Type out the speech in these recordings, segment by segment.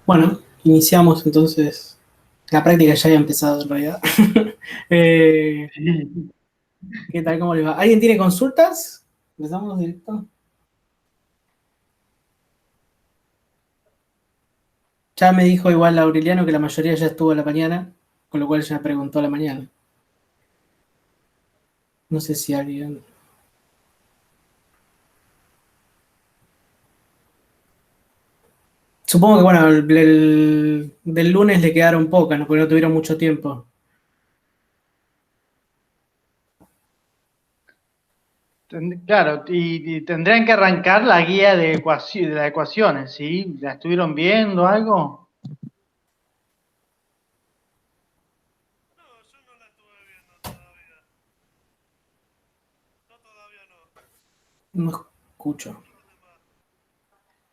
Bueno, iniciamos entonces. La práctica ya había empezado en realidad. Eh, Sí. ¿Qué tal? ¿Cómo les va? ¿Alguien tiene consultas? ¿Empezamos directo? Ya me dijo igual Aureliano que la mayoría ya estuvo a la mañana, con lo cual ya preguntó a la mañana. No sé si alguien. Supongo que, bueno, del lunes le quedaron pocas, ¿no? Porque no tuvieron mucho tiempo. Claro, y tendrían que arrancar la guía de las ecuaciones, ¿sí? ¿La estuvieron viendo algo? No escucho.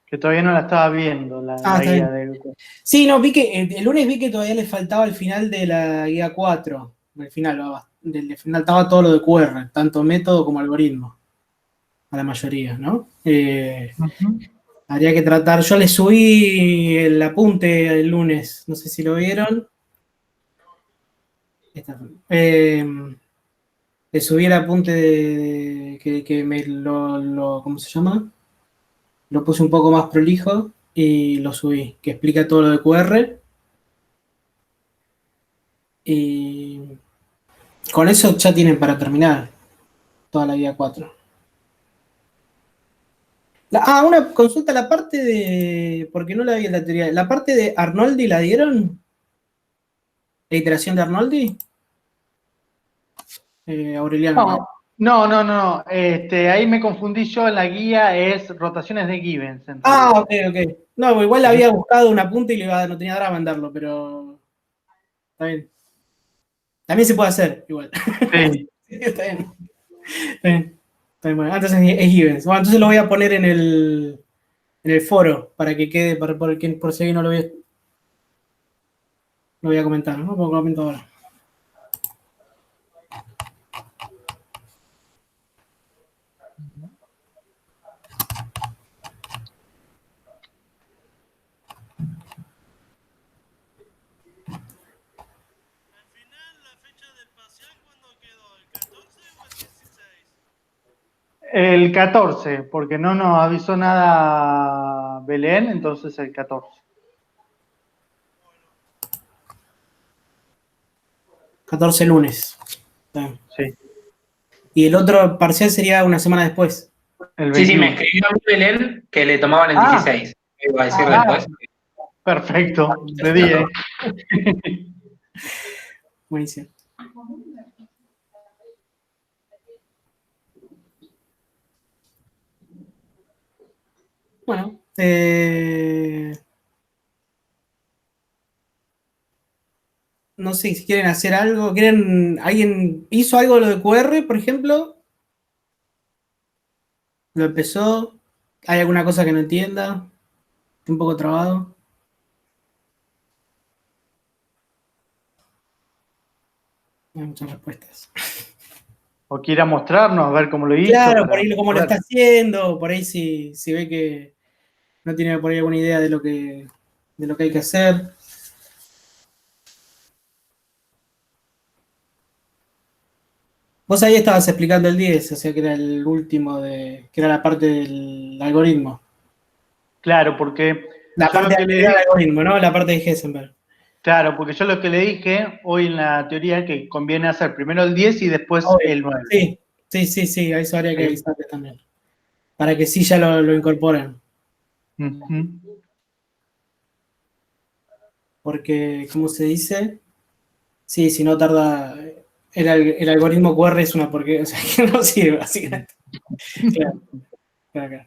Que todavía no la estaba viendo, Ah, la está guía bien. de ecuaciones. Sí, no, vi que el lunes vi que todavía le faltaba el final de la guía 4. El final, le faltaba todo lo de QR, tanto método como algoritmo, a la mayoría, ¿no? Ujú. Habría que tratar. Yo le subí el apunte el lunes, no sé si lo vieron. Esta- eh, Le subí el apunte que ¿cómo se llama? Lo puse un poco más prolijo y lo subí, que explica todo lo de QR. Y con eso ya tienen para terminar toda la guía 4. Una consulta, la parte de, porque no la vi en la teoría, la parte de Arnoldi, ¿la dieron? ¿La iteración de Arnoldi? Aureliano, No, ¿no? no. Ahí me confundí yo en la guía, es rotaciones de Givens en Ah, realidad. ok, ok. No, igual Ujú. había buscado un apunte y no tenía drama mandarlo, pero está bien. También se puede hacer, igual. Sí. Sí, está bien. Está bien. Está bien, bueno. Entonces es Givens. Bueno, entonces lo voy a poner en el foro para que quede, por si alguien no lo voy a comentar, ¿no? Lo comento ahora. El 14, porque no nos avisó nada Belén, entonces el 14. 14 lunes. Está bien. Sí, Y el otro parcial sería una semana después. el Sí, sí, me 21. escribió a mí Belén que le tomaban el Ah, 16. Iba a decir ah, después. perfecto, de día. Buenísimo. Bueno, no sé si quieren hacer algo. ¿Alguien hizo algo de lo de QR, por ejemplo? ¿Lo empezó? ¿Hay alguna cosa que no entienda? Un poco trabado. No hay muchas respuestas. O quiera mostrarnos, a ver cómo lo hizo Claro, por para ahí cómo lo ver. está haciendo, por ahí si ve que no tiene por ahí alguna idea de lo que hay que hacer. Vos ahí estabas explicando el 10, o sea que era el último que era la parte del algoritmo. Claro, porque La yo parte lo de que le del di, algoritmo, ¿no? La parte de Heisenberg. claro, porque yo lo que le dije hoy en la teoría es que conviene hacer primero el 10 y después Obvio. el 9. Sí, sí, sí, sí, a eso habría que ¿Sí? avisarle también. Para que sí ya lo incorporen. Ujú. Porque, ¿cómo se dice? Sí, si no tarda. El algoritmo QR es una porquería, o sea, que no sirve, básicamente. Claro, claro, claro.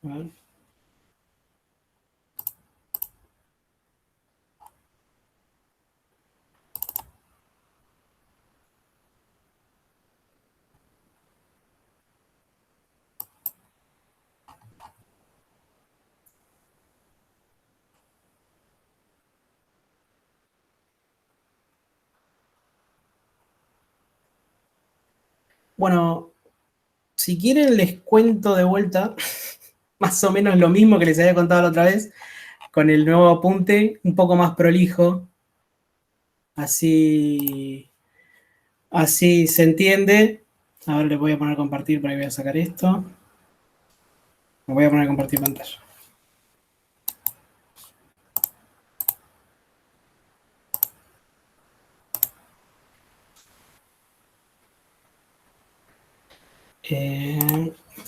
A ver. Bueno, si quieren les cuento de vuelta más o menos lo mismo que les había contado la otra vez, con el nuevo apunte, un poco más prolijo. Así se entiende. A ver, les voy a poner a compartir para que voy a sacar esto. Me voy a poner a compartir pantalla.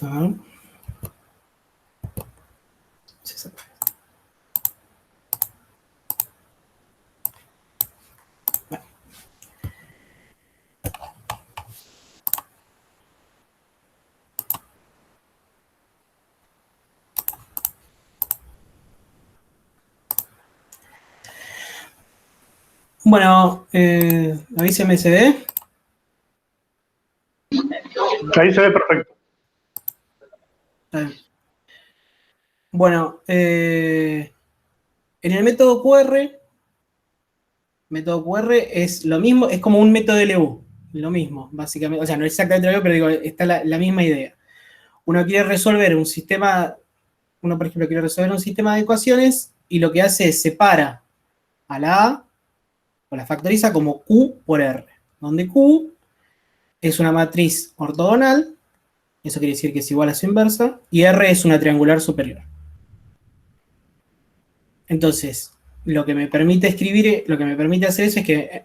A ver. Bueno, avíseme, ¿se ve? Ahí se ve perfecto. Bueno, en el método QR es lo mismo, es como un método LU, lo mismo, básicamente. O sea, no exactamente lo mismo, pero digo, está la misma idea. Uno quiere resolver un sistema, uno por ejemplo quiere resolver un sistema de ecuaciones y lo que hace es separa a la A o la factoriza como Q por R, donde Q es una matriz ortogonal, eso quiere decir que es igual a su inversa, y R es una triangular superior. Entonces, lo que me permite hacer eso es que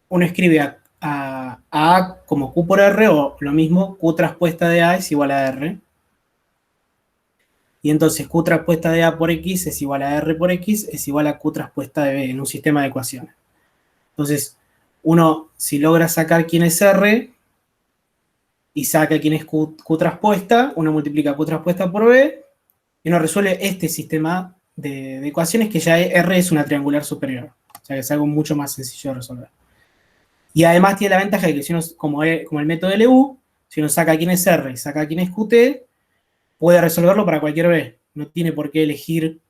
uno escribe a A como Q por R, o lo mismo, Q traspuesta de A es igual a R. Y entonces Q traspuesta de A por X es igual a R por X, es igual a Q traspuesta de B en un sistema de ecuaciones. Entonces, uno, si logra sacar quién es R y saca quién es Q traspuesta, uno multiplica Q traspuesta por B y uno resuelve este sistema de ecuaciones que ya R es una triangular superior. O sea que es algo mucho más sencillo de resolver. Y además tiene la ventaja de que si uno, como el método LU, si uno saca quién es R y saca quién es QT, puede resolverlo para cualquier B. No tiene por qué elegir,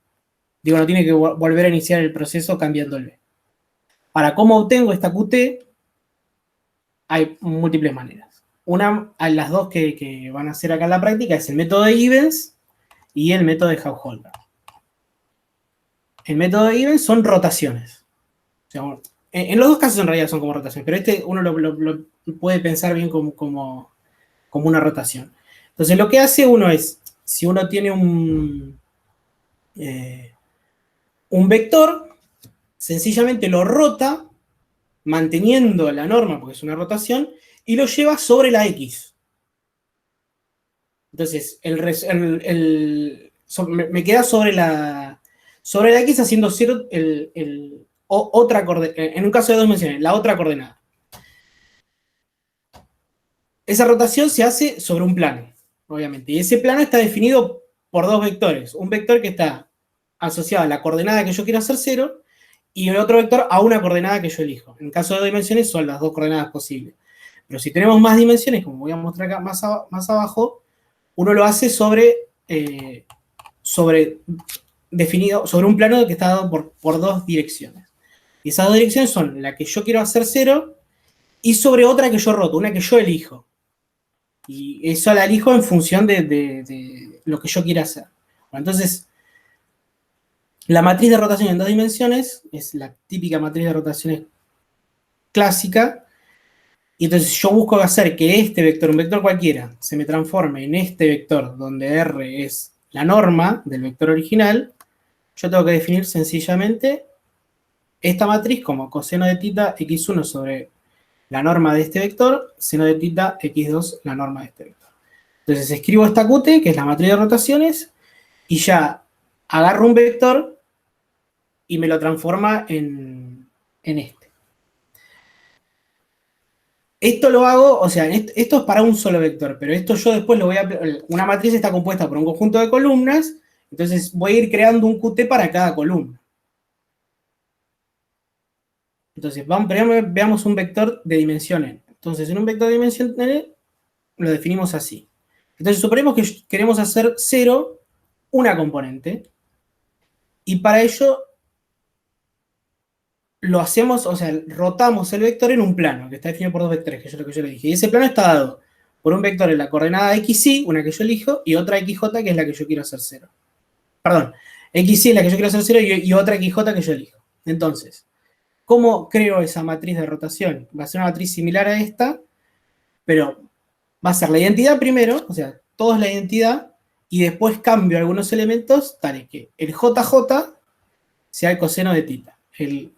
digo, no tiene que volver a iniciar el proceso cambiando el B. Ahora, ¿cómo obtengo esta QT? Hay múltiples maneras. Las dos que van a hacer acá en la práctica es el método de Gibbons y el método de Hauch-Holder. El método de Gibbons son rotaciones. O sea, en los dos casos en realidad son como rotaciones, pero este uno lo puede pensar bien como una rotación. Entonces lo que hace uno es, si uno tiene un vector, sencillamente lo rota, manteniendo la norma, porque es una rotación, y lo lleva sobre la X. Entonces, me queda sobre la X haciendo cero otra coordenada, en un caso de dos dimensiones, la otra coordenada. Esa rotación se hace sobre un plano, obviamente, y ese plano está definido por dos vectores. Un vector que está asociado a la coordenada que yo quiero hacer cero, y el otro vector a una coordenada que yo elijo. En caso de dos dimensiones son las dos coordenadas posibles. Pero si tenemos más dimensiones, como voy a mostrar acá más abajo, uno lo hace definido sobre un plano que está dado por dos direcciones. Y esas dos direcciones son la que yo quiero hacer cero y sobre otra que yo roto, una que yo elijo. Y eso la elijo en función de lo que yo quiera hacer. Bueno, entonces, la matriz de rotación en dos dimensiones es la típica matriz de rotaciones clásica. Y entonces yo busco hacer que este vector, un vector cualquiera, se me transforme en este vector donde R es la norma del vector original. Yo tengo que definir sencillamente esta matriz como coseno de tita x1 sobre la norma de este vector, seno de tita x2 la norma de este vector. Entonces escribo esta Qt, que es la matriz de rotaciones, y ya agarro un vector y me lo transforma en este. Esto lo hago, o sea, esto es para un solo vector, pero esto yo después lo voy a... Una matriz está compuesta por un conjunto de columnas, entonces voy a ir creando un Qt para cada columna. Entonces, veamos un vector de dimensión n. Entonces, en un vector de dimensión n lo definimos así. Entonces, suponemos que queremos hacer 0 una componente, y para ello lo hacemos, o sea, rotamos el vector en un plano, que está definido por dos vectores, que es lo que yo le dije. Y ese plano está dado por un vector en la coordenada xy, una que yo elijo, y otra xj que es la que yo quiero hacer 0. Perdón, xy es la que yo quiero hacer 0 y otra xj que yo elijo. Entonces, ¿cómo creo esa matriz de rotación? Va a ser una matriz similar a esta, pero va a ser la identidad primero, o sea, todo es la identidad, y después cambio algunos elementos, tales que el JJ sea el coseno de tita, el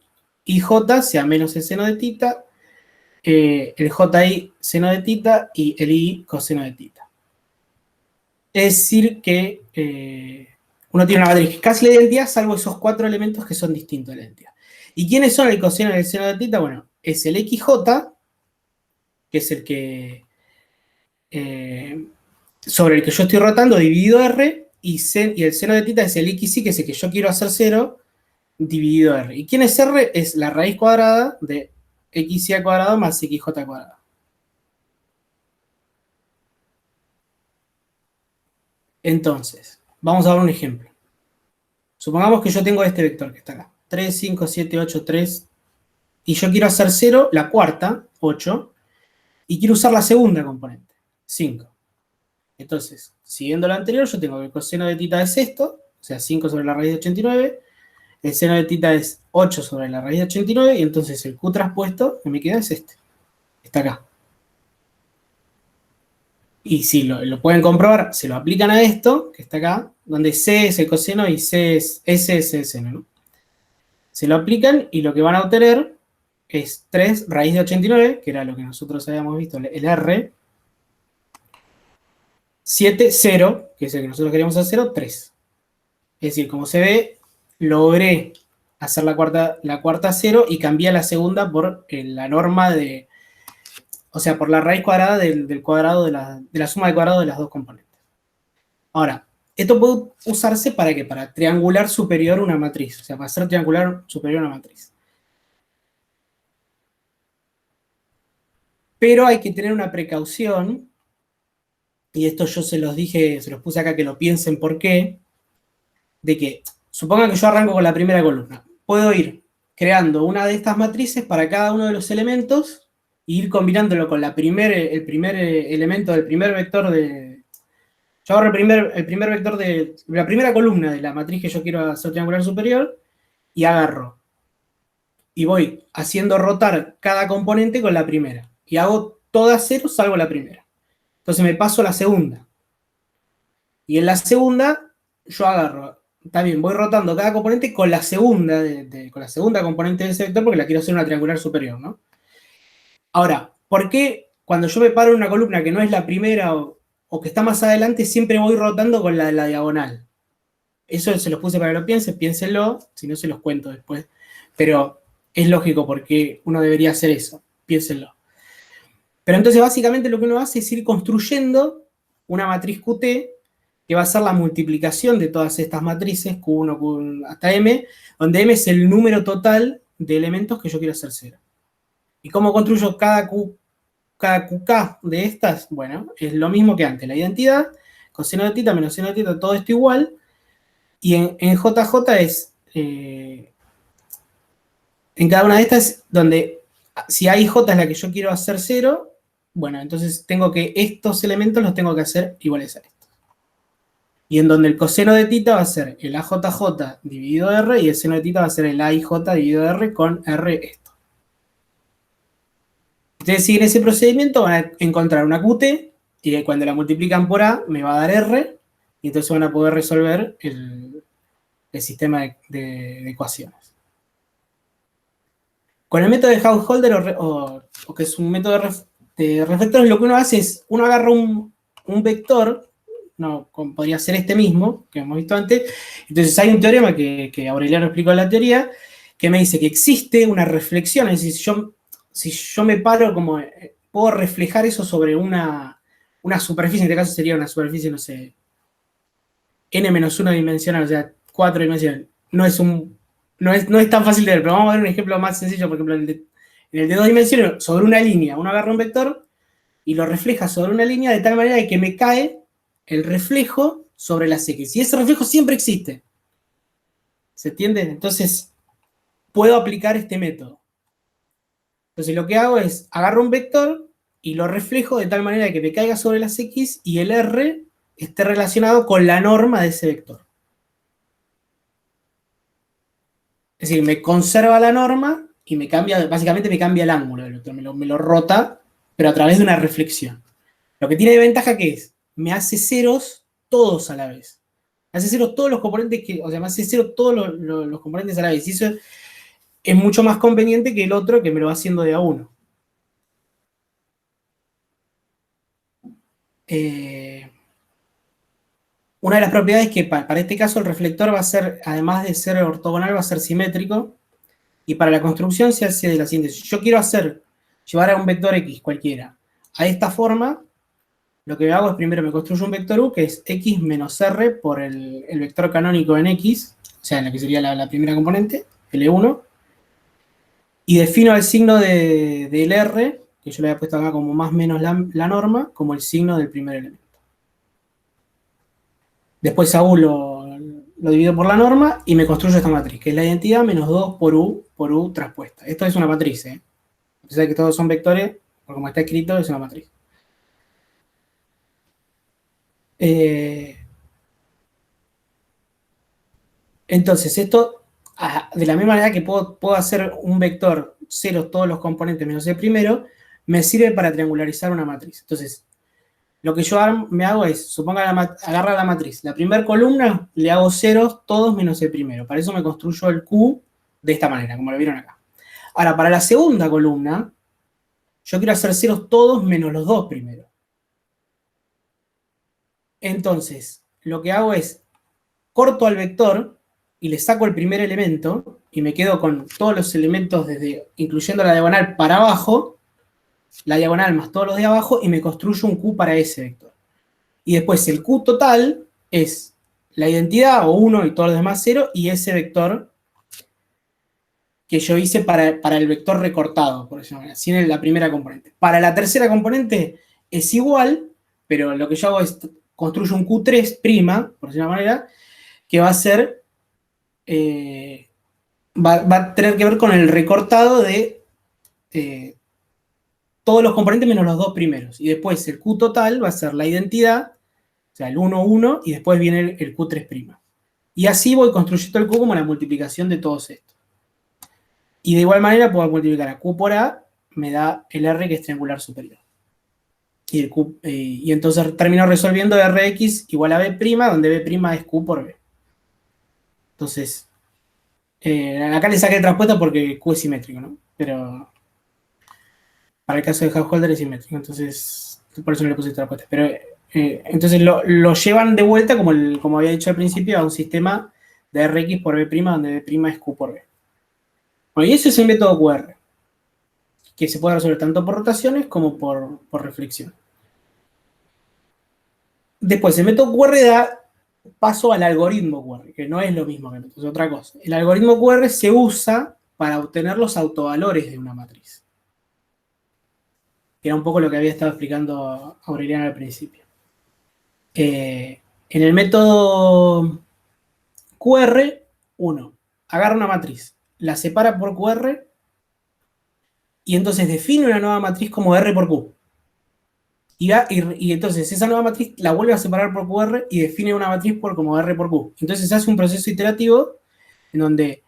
IJ sea menos el seno de tita, el JI seno de tita y el I coseno de tita. Es decir que uno tiene una matriz que es casi la identidad, salvo esos 4 elementos que son distintos de la identidad. ¿Y quiénes son el coseno y el seno de tita? Bueno, es el XJ, que es el que sobre el que yo estoy rotando, dividido R, y el seno de tita es el XY, que es el que yo quiero hacer 0, dividido R. ¿Y quién es R? Es la raíz cuadrada de XY al cuadrado más XJ al cuadrado. Entonces, vamos a ver un ejemplo. Supongamos que yo tengo este vector que está acá. 3, 5, 7, 8, 3. Y yo quiero hacer 0, la cuarta, 8. Y quiero usar la segunda componente, 5. Entonces, siguiendo lo anterior, yo tengo que el coseno de tita es esto, o sea, 5 sobre la raíz de 89. El seno de tita es 8 sobre la raíz de 89, y entonces el Q traspuesto que me queda es este. Está acá. Y si lo pueden comprobar, se lo aplican a esto, que está acá, donde C es el coseno y S es el seno, ¿no? Se lo aplican y lo que van a obtener es 3 raíz de 89, que era lo que nosotros habíamos visto, el R, 7, 0, que es el que nosotros queríamos hacer, 0, 3. Es decir, como se ve, logré hacer la cuarta 0 y cambié la segunda por la norma de, o sea, por la raíz cuadrada del cuadrado de la suma de cuadrado de las dos componentes. Ahora, esto puede usarse para ¿qué? Para triangular superior una matriz, o sea, para hacer triangular superior una matriz. Pero hay que tener una precaución, y esto yo se los dije, se los puse acá que lo piensen por qué, de que, supongan que yo arranco con la primera columna. Puedo ir creando una de estas matrices para cada uno de los elementos e ir combinándolo con el primer elemento del primer vector de... Yo agarro el primer vector de la primera columna de la matriz que yo quiero hacer triangular superior y agarro. Y voy haciendo rotar cada componente con la primera. Y hago todas 0 salvo la primera. Entonces me paso a la segunda. Y en la segunda yo agarro, también voy rotando cada componente con la segunda, con la segunda componente de ese vector porque la quiero hacer una triangular superior, ¿no? Ahora, ¿por qué cuando yo me paro en una columna que no es la primera o que está más adelante siempre voy rotando con la de la diagonal? Eso se los puse para que lo piensen, piénsenlo, si no se los cuento después. Pero es lógico porque uno debería hacer eso, piénsenlo. Pero entonces básicamente lo que uno hace es ir construyendo una matriz QT que va a ser la multiplicación de todas estas matrices, Q1, Q1 hasta M, donde M es el número total de elementos que yo quiero hacer 0. ¿Y cómo construyo cada QK de estas? Bueno, es lo mismo que antes, la identidad, coseno de tita menos seno de tita, todo esto igual, y en JJ es, en cada una de estas, donde si AIJ es la que yo quiero hacer 0, bueno, entonces tengo que estos elementos los tengo que hacer iguales a estos. Y en donde el coseno de tita va a ser el AJJ dividido R y el seno de tita va a ser el AIJ dividido R con R esto. Ustedes siguen ese procedimiento, van a encontrar una QT y cuando la multiplican por A me va a dar R y entonces van a poder resolver el sistema de ecuaciones. Con el método de Householder o que es un método de reflectores, lo que uno hace es, uno agarra un vector, no, podría ser este mismo, que hemos visto antes, entonces hay un teorema que Aureliano explicó en la teoría, que me dice que existe una reflexión, es decir, si yo me paro como, puedo reflejar eso sobre una superficie, en este caso sería una superficie, no sé, n-1 dimensional, o sea, 4 dimensiones, no es tan fácil de ver, pero vamos a ver un ejemplo más sencillo, por ejemplo, en el de 2 dimensiones, sobre una línea, uno agarra un vector y lo refleja sobre una línea de tal manera que me cae el reflejo sobre las X. Y ese reflejo siempre existe. ¿Se entiende? Entonces, puedo aplicar este método. Entonces, lo que hago es, agarro un vector y lo reflejo de tal manera que me caiga sobre las X y el R esté relacionado con la norma de ese vector. Es decir, me conserva la norma y básicamente me cambia el ángulo del vector, me lo rota, pero a través de una reflexión. Lo que tiene de ventaja que es, me hace ceros todos a la vez. Me hace ceros todos los componentes me hace cero todos los componentes a la vez. Y eso es mucho más conveniente que el otro que me lo va haciendo de a uno. Una de las propiedades es que para este caso el reflector va a ser, además de ser ortogonal, va a ser simétrico. Y para la construcción se hace de la siguiente. Si yo quiero llevar a un vector X cualquiera a esta forma, lo que hago es primero me construyo un vector U que es X menos R por el vector canónico en X, o sea, en la que sería la primera componente, L1, y defino el signo del R, que yo le había puesto acá como más menos la norma, como el signo del primer elemento. Después a U lo divido por la norma y me construyo esta matriz, que es la identidad menos 2 por U traspuesta. Esto es una matriz, ¿eh? A pesar de que todos son vectores, por como está escrito, es una matriz. Entonces, esto, de la misma manera que puedo hacer un vector ceros todos los componentes menos el primero, me sirve para triangularizar una matriz. Entonces, lo que yo me hago es, suponga agarra la matriz, la primera columna le hago ceros todos menos el primero. Para eso me construyo el Q de esta manera, como lo vieron acá. Ahora, para la segunda columna, yo quiero hacer ceros todos menos los dos primeros. Entonces, lo que hago es, corto al vector y le saco el primer elemento y me quedo con todos los elementos incluyendo la diagonal para abajo, la diagonal más todos los de abajo, y me construyo un Q para ese vector. Y después el Q total es la identidad, o 1 y todos los demás 0, y ese vector que yo hice para el vector recortado, por decirlo así, sin la primera componente. Para la tercera componente es igual, pero lo que yo hago es construyo un Q3', por decirlo de una manera, que va a ser, va a tener que ver con el recortado de todos los componentes menos los dos primeros. Y después el Q total va a ser la identidad, o sea, el 1, 1, y después viene el Q3'. Y así voy construyendo el Q como la multiplicación de todos estos. Y de igual manera puedo multiplicar a Q por A, me da el R que es triangular superior. Y entonces termino resolviendo Rx igual a B', donde B' es Q por B. Entonces, acá le saqué el traspuesto porque Q es simétrico, ¿no? Pero para el caso de Householder es simétrico, entonces por eso no le puse el traspuesto. Pero entonces lo llevan de vuelta, como había dicho al principio, a un sistema de Rx por B', donde B' es Q por B. Bueno, y eso es el método QR, que se puede resolver tanto por rotaciones como por reflexión. Después, el método QR da paso al algoritmo QR, que no es lo mismo que el método, es otra cosa. El algoritmo QR se usa para obtener los autovalores de una matriz. Que era un poco lo que había estado explicando Aureliano al principio. En el método QR, uno agarra una matriz, la separa por QR y entonces define una nueva matriz como R por Q. Y entonces esa nueva matriz la vuelve a separar por QR y define una matriz como R por Q. Entonces se hace un proceso iterativo en donde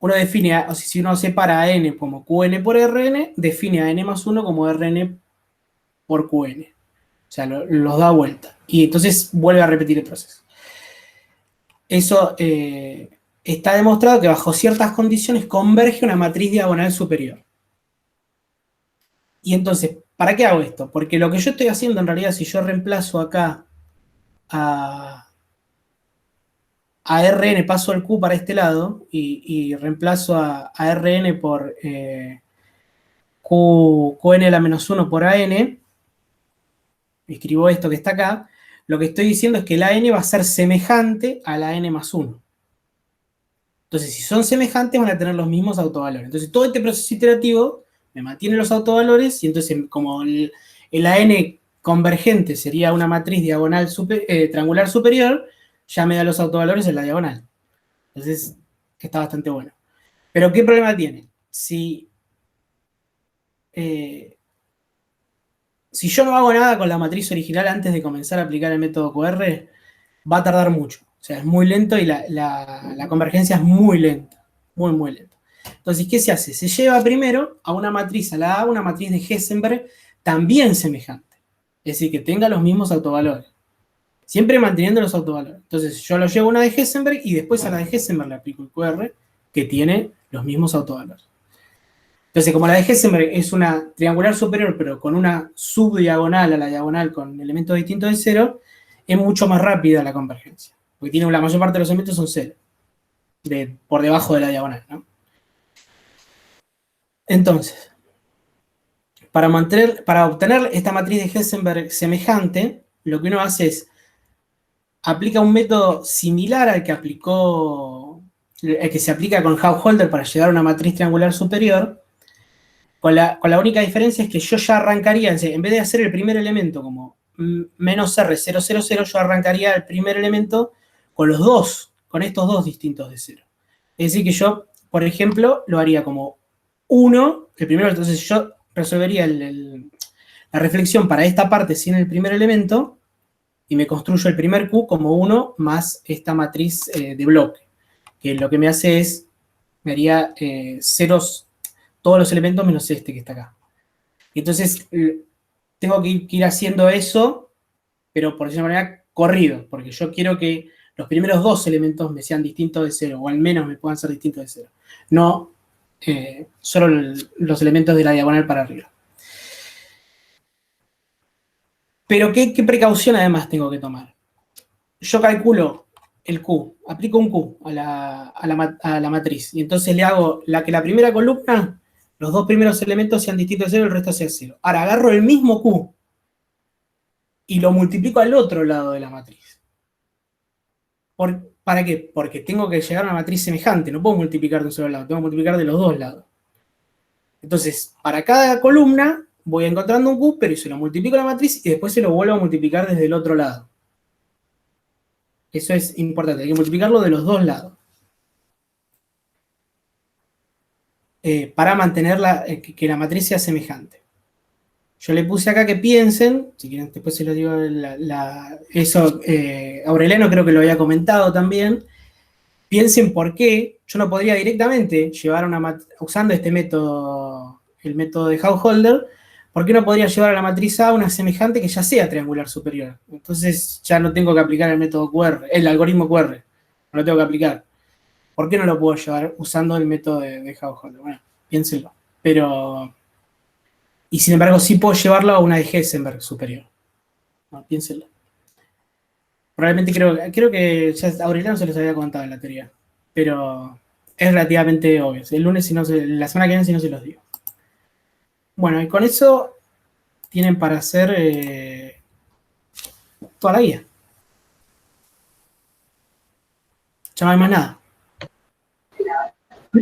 uno define, o sea, si uno separa a n como Qn por Rn, define a n más 1 como Rn por Qn. O sea, los da vuelta. Y entonces vuelve a repetir el proceso. Eso está demostrado que bajo ciertas condiciones converge una matriz diagonal superior. Y entonces, ¿para qué hago esto? Porque lo que yo estoy haciendo en realidad, si yo reemplazo acá a Rn, paso el Q para este lado, y reemplazo a Rn por Qn a la menos 1 por An, escribo esto que está acá, lo que estoy diciendo es que la n va a ser semejante a la n más 1. Entonces, si son semejantes, van a tener los mismos autovalores. Entonces, todo este proceso iterativo me mantiene los autovalores, y entonces, como el AN convergente sería una matriz diagonal triangular superior, ya me da los autovalores en la diagonal. Entonces, está bastante bueno. Pero, ¿qué problema tiene? Si si yo no hago nada con la matriz original antes de comenzar a aplicar el método QR, va a tardar mucho. O sea, es muy lento y la convergencia es muy lenta. Muy, muy lenta. Entonces, ¿qué se hace? Se lleva primero a una matriz, a la A, una matriz de Heisenberg también semejante. Es decir, que tenga los mismos autovalores. Siempre manteniendo los autovalores. Entonces, yo lo llevo a una de Heisenberg y después a la de Heisenberg le aplico el QR que tiene los mismos autovalores. Entonces, como la de Heisenberg es una triangular superior, pero con una subdiagonal a la diagonal con elementos distintos de cero, es mucho más rápida la convergencia. Porque tiene la mayor parte de los elementos son cero, por debajo de la diagonal, ¿no? Entonces, para obtener esta matriz de Heisenberg semejante, lo que uno hace es aplica un método similar al que el que se aplica con Hauch-Holder para llegar a una matriz triangular superior, con la única diferencia es que yo ya arrancaría, en vez de hacer el primer elemento como menos R000, yo arrancaría el primer elemento con estos dos distintos de cero. Es decir, que yo, por ejemplo, lo haría como 1, el primero, entonces yo resolvería la reflexión para esta parte sin el primer elemento, y me construyo el primer Q como 1 más esta matriz de bloque, que lo que me hace es, me haría ceros, todos los elementos menos este que está acá. Y entonces tengo que ir haciendo eso, pero por decirlo de manera, corrido, porque yo quiero que los primeros dos elementos me sean distintos de cero, o al menos me puedan ser distintos de cero. No solo los elementos de la diagonal para arriba. Pero ¿qué precaución además tengo que tomar? Yo calculo el Q, aplico un Q a la matriz, y entonces le hago que la primera columna, los dos primeros elementos sean distintos de cero, el resto sea cero. Ahora agarro el mismo Q y lo multiplico al otro lado de la matriz. ¿Para qué? Porque tengo que llegar a una matriz semejante, no puedo multiplicar de un solo lado, tengo que multiplicar de los dos lados. Entonces, para cada columna voy encontrando un Q, pero se lo multiplico a la matriz y después se lo vuelvo a multiplicar desde el otro lado. Eso es importante, hay que multiplicarlo de los dos lados. Para mantener que la matriz sea semejante. Yo le puse acá que piensen, si quieren después se lo digo, eso Aureliano creo que lo había comentado también, piensen por qué yo no podría directamente llevar usando este método, el método de Hauch-Holder, ¿por qué no podría llevar a la matriz A una semejante que ya sea triangular superior? Entonces ya no tengo que aplicar el método QR, el algoritmo QR, no lo tengo que aplicar. ¿Por qué no lo puedo llevar usando el método de Hauch-Holder? Bueno, piénsenlo. Y sin embargo, sí puedo llevarlo a una de Heisenberg superior. No, piénsenlo. Probablemente creo que ya Aureliano se los había contado en la teoría. Pero es relativamente obvio. El lunes, la semana que viene, si no se los digo. Bueno, y con eso tienen para hacer toda la guía. Ya no hay más nada.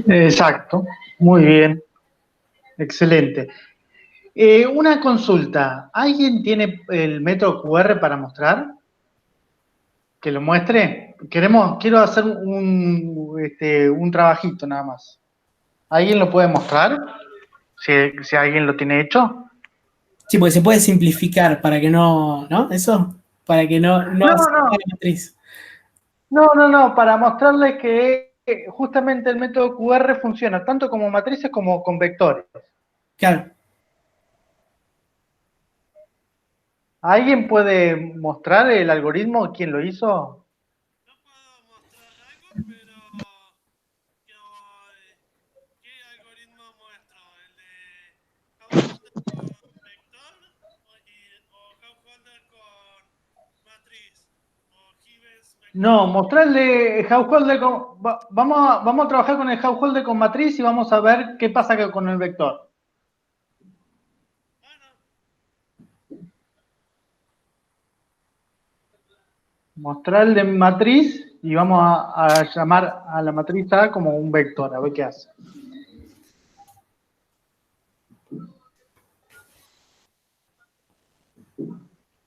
Exacto, muy bien, excelente. Una consulta, ¿alguien tiene el método QR para mostrar? ¿Que lo muestre? Quiero hacer un trabajito nada más. ¿Alguien lo puede mostrar? Si alguien lo tiene hecho. Sí, porque se puede simplificar para que no, ¿no? Eso, para que no No, sea no, la matriz. no, para mostrarles que justamente el método QR funciona tanto como matrices como con vectores. Claro. ¿Alguien puede mostrar el algoritmo? ¿Quién lo hizo? No puedo mostrar algo, pero ¿qué algoritmo muestro? ¿El de Householder con vector o Householder con matriz? ¿O Gibbs vector? No, mostrarle Hauch-Holder vamos a trabajar con el Hauch-Holder con matriz y vamos a ver qué pasa con el vector. Bueno, Mostrar el de matriz y vamos a llamar a la matriz A como un vector, a ver qué hace.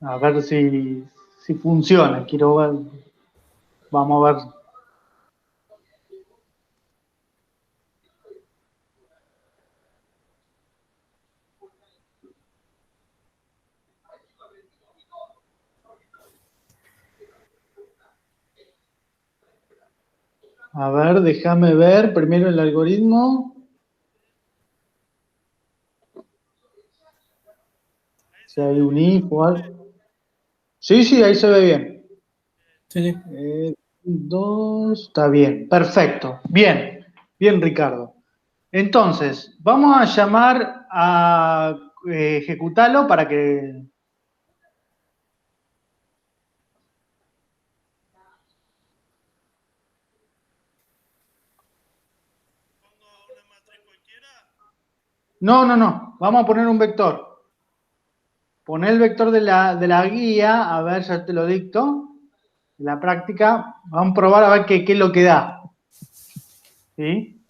A ver si funciona. Quiero ver. Vamos a ver. A ver, déjame ver primero el algoritmo. Si hay un if o algo. Sí, sí, ahí se ve bien. Sí, sí. 2, está bien, perfecto. Bien, bien, Ricardo. Entonces, vamos a llamar a ejecutarlo para que... Pongo una matriz cualquiera. No, no, no, vamos a poner un vector. Poné el vector de la guía, a ver, ya te lo dicto. En la práctica, vamos a probar a ver qué es lo que da. ¿Sí?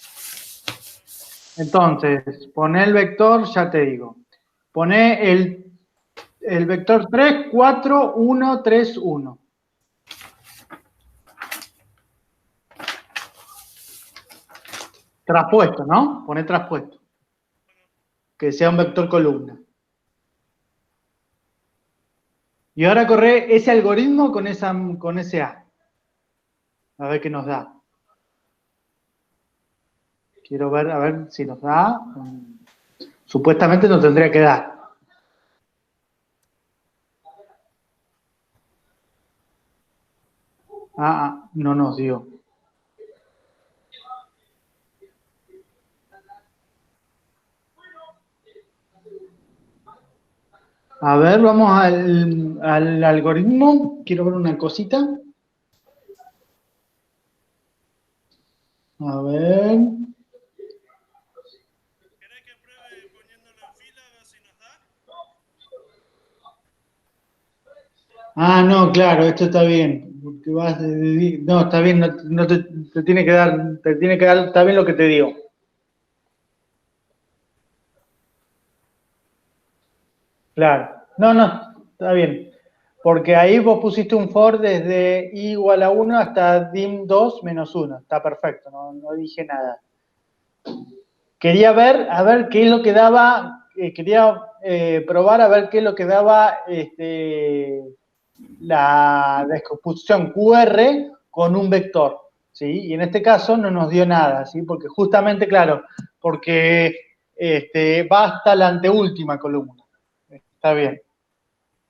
Entonces, poné el vector, ya te digo. Poné el vector 3, 4, 1, 3, 1. Traspuesto, ¿no? Poné traspuesto. Que sea un vector columna. Y ahora corre ese algoritmo con ese A. A ver qué nos da. Quiero ver, a ver si nos da. Supuestamente nos tendría que dar. No nos dio. A ver, vamos al algoritmo. Quiero ver una cosita. A ver. ¿Querés que pruebe poniéndolo en fila a ver si nos da? No, claro, esto está bien. Porque no, está bien, no te tiene que dar, está bien lo que te digo. Claro. No, no, está bien. Porque ahí vos pusiste un for desde i igual a 1 hasta dim 2 menos 1. Está perfecto, no dije nada. Quería ver, a ver qué es lo que daba, quería probar a ver qué es lo que daba la descomposición QR con un vector, ¿sí? Y en este caso no nos dio nada, ¿sí? Porque justamente, claro, porque va hasta la anteúltima columna. Está bien,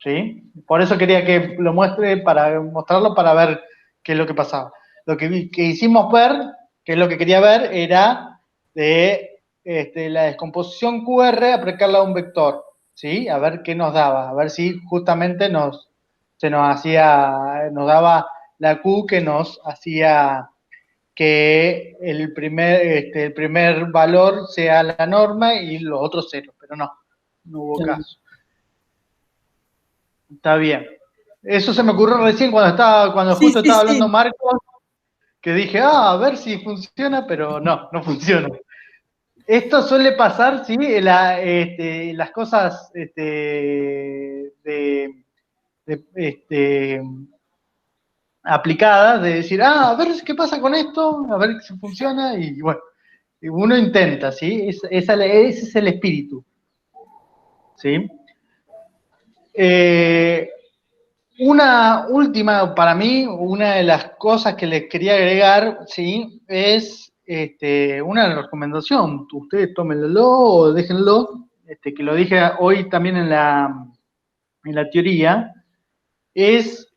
¿sí? Por eso quería que lo muestre, para mostrarlo, para ver qué es lo que pasaba. Lo que hicimos ver, que es lo que quería ver, era de la descomposición QR, aplicarla a un vector, ¿sí? A ver qué nos daba, a ver si justamente nos daba la Q que nos hacía que el primer valor sea la norma y los otros ceros, pero no hubo Claro. caso. Está bien. Eso se me ocurrió recién cuando Sí, justo sí, estaba sí. hablando Marcos, que dije, a ver si funciona, pero no funciona. Esto suele pasar, sí, las cosas aplicadas, de decir, a ver qué pasa con esto, a ver si funciona, y bueno, uno intenta, ¿sí? Ese es el espíritu, ¿sí? Una última, para mí, una de las cosas que les quería agregar, ¿sí? Es una recomendación. Ustedes tómenlo o déjenlo, que lo dije hoy también en la teoría, es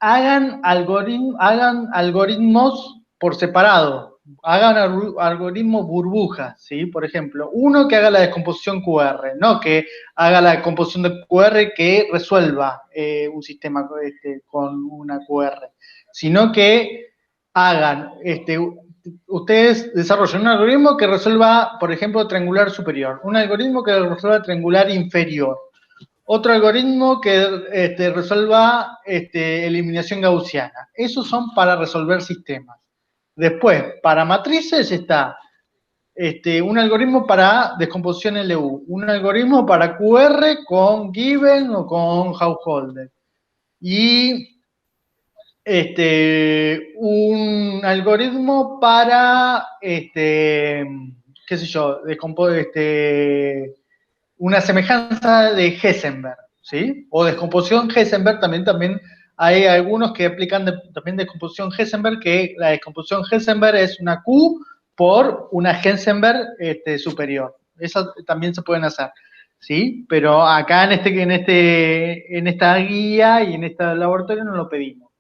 hagan algoritmos por separado, hagan algoritmos burbujas, ¿sí? Por ejemplo, uno que haga la descomposición QR, no que haga la descomposición de QR que resuelva un sistema con una QR, sino que hagan, ustedes desarrollen un algoritmo que resuelva, por ejemplo, triangular superior, un algoritmo que resuelva triangular inferior, otro algoritmo que resuelva eliminación gaussiana. Esos son para resolver sistemas. Después, para matrices está un algoritmo para descomposición LU, un algoritmo para QR con Given o con Householder. Y un algoritmo para, qué sé yo, una semejanza de Heisenberg, ¿sí? O descomposición Heisenberg también hay algunos que aplican también descomposición Heisenberg, que la descomposición Heisenberg es una Q por una Heisenberg superior. Eso también se pueden hacer, ¿sí? Pero acá en esta guía y en este laboratorio no lo pedimos.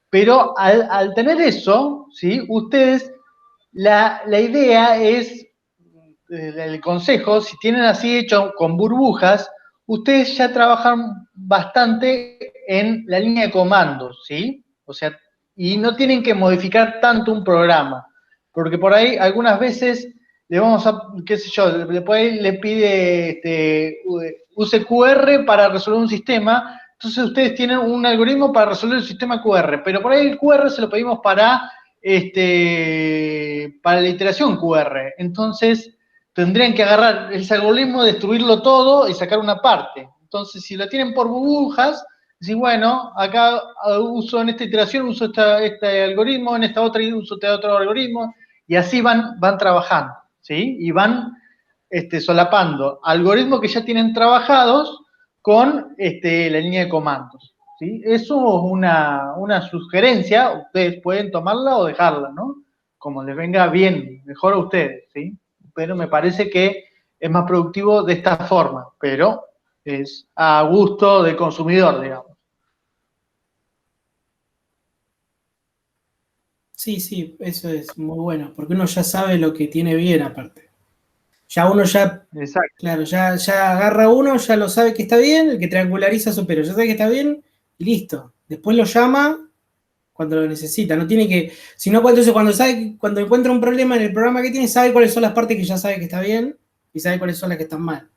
Pero al tener eso, ¿sí? Ustedes, la idea es, el consejo, si tienen así hecho con burbujas, ustedes ya trabajan bastante en la línea de comandos, ¿sí? O sea, y no tienen que modificar tanto un programa, porque por ahí algunas veces le vamos a, qué sé yo, después le pide use QR para resolver un sistema, entonces ustedes tienen un algoritmo para resolver el sistema QR, pero por ahí el QR se lo pedimos para la iteración QR, entonces tendrían que agarrar ese algoritmo, destruirlo todo y sacar una parte. Entonces, si lo tienen por burbujas, decís, bueno, acá uso en esta iteración, uso este algoritmo, en esta otra uso este otro algoritmo, y así van trabajando, ¿sí? Y van solapando algoritmos que ya tienen trabajados con la línea de comandos, ¿sí? Eso es una sugerencia, ustedes pueden tomarla o dejarla, ¿no? Como les venga bien, mejor a ustedes, ¿sí? Pero me parece que es más productivo de esta forma, pero es a gusto del consumidor, digamos. Sí, sí, eso es muy bueno, porque uno ya sabe lo que tiene bien aparte. Ya uno ya, Exacto. claro, ya agarra uno, ya lo sabe que está bien, el que triangulariza superior, ya sabe que está bien y listo. Después lo llama cuando lo necesita, no tiene que, si no, cuando encuentra un problema en el programa que tiene, sabe cuáles son las partes que ya sabe que está bien y sabe cuáles son las que están mal.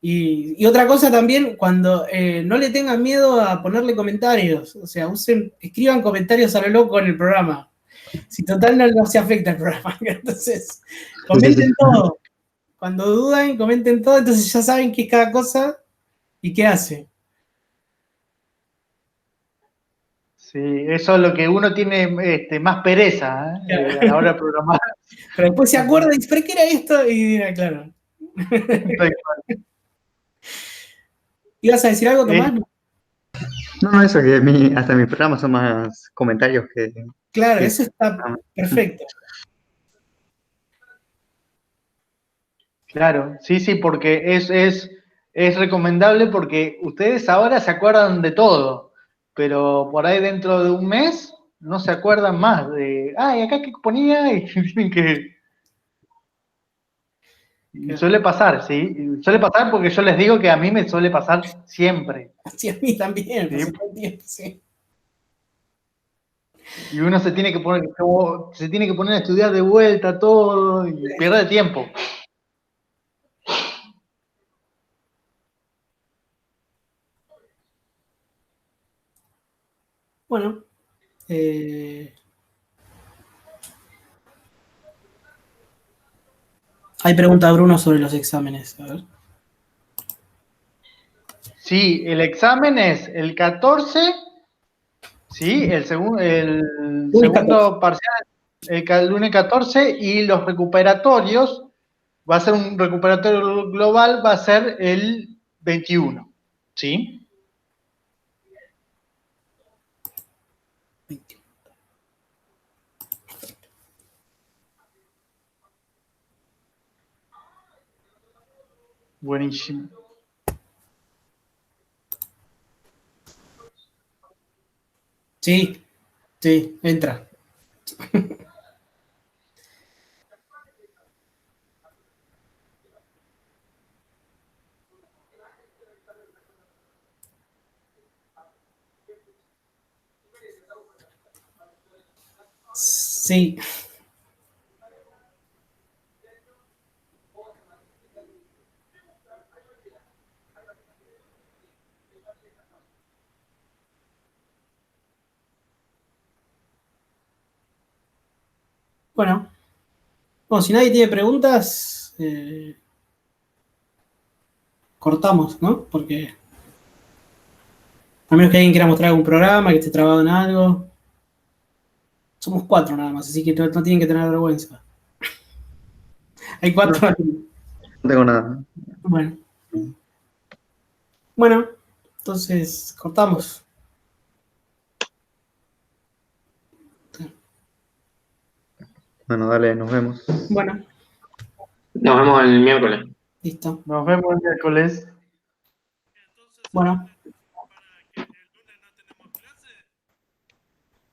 Y otra cosa también, cuando no le tengan miedo a ponerle comentarios, o sea, escriban comentarios a lo loco en el programa. Si total no se afecta el programa, entonces comenten todo. Cuando dudan, comenten todo, entonces ya saben qué es cada cosa y qué hace. Sí, eso es lo que uno tiene más pereza, Claro. a la hora de programar. Pero después se acuerda y dice, ¿pero qué era esto? Y dirá, claro. ¿Ibas a decir algo, Tomás? No, eso que hasta mis programas son más comentarios que... Claro, que- eso está perfecto. Claro, sí, sí, porque es recomendable porque ustedes ahora se acuerdan de todo, pero por ahí dentro de un mes no se acuerdan más de, ay, acá que ponía y tienen que... Y suele pasar, ¿sí? Y suele pasar porque yo les digo que a mí me suele pasar siempre, Sí, a mí también, ¿sí? pasó todo el tiempo, sí. Y uno se tiene que poner a estudiar de vuelta todo y pierde tiempo. Bueno, hay pregunta de Bruno sobre los exámenes. A ver. Sí, el examen es el 14, ¿sí? El segundo parcial el lunes 14 y los recuperatorios, va a ser un recuperatorio global, va a ser el 21, ¿sí? Buenísimo. Sí, sí, entra. Sí. Bueno, si nadie tiene preguntas, cortamos, ¿no? Porque a menos que alguien quiera mostrar algún programa, que esté trabado en algo. Somos 4 nada más, así que no tienen que tener vergüenza. Hay 4. No tengo nada. Bueno. Bueno, entonces cortamos. Bueno, dale, nos vemos. Bueno, Nos vemos el miércoles. listo. Nos vemos el miércoles. Entonces, Bueno, para que el lunes no tenemos clase.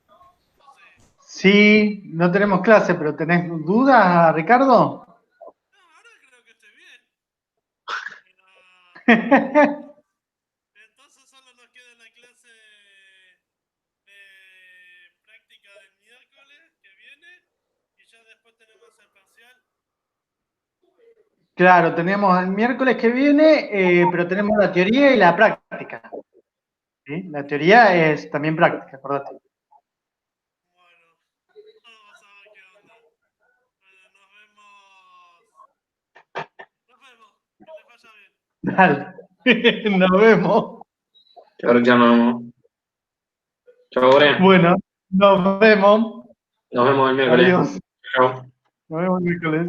No sé. Sí, no tenemos clase, pero ¿tenés dudas, Ricardo? No, ahora creo que estoy bien. Pero, entonces solo nos queda la clase de práctica del miércoles que viene y ya después tenemos el parcial. Claro, tenemos el miércoles que viene, pero tenemos la teoría y la práctica. ¿Sí? La teoría es también práctica, acordate. Bueno, vamos a ver qué onda. Bueno, nos vemos. Nos vemos. Que les vaya bien. Dale, nos vemos. Ahora ya no. Chao, Ore. Bueno, nos vemos. Nos vemos el miércoles. Adiós. Chao. Nos vemos el miércoles.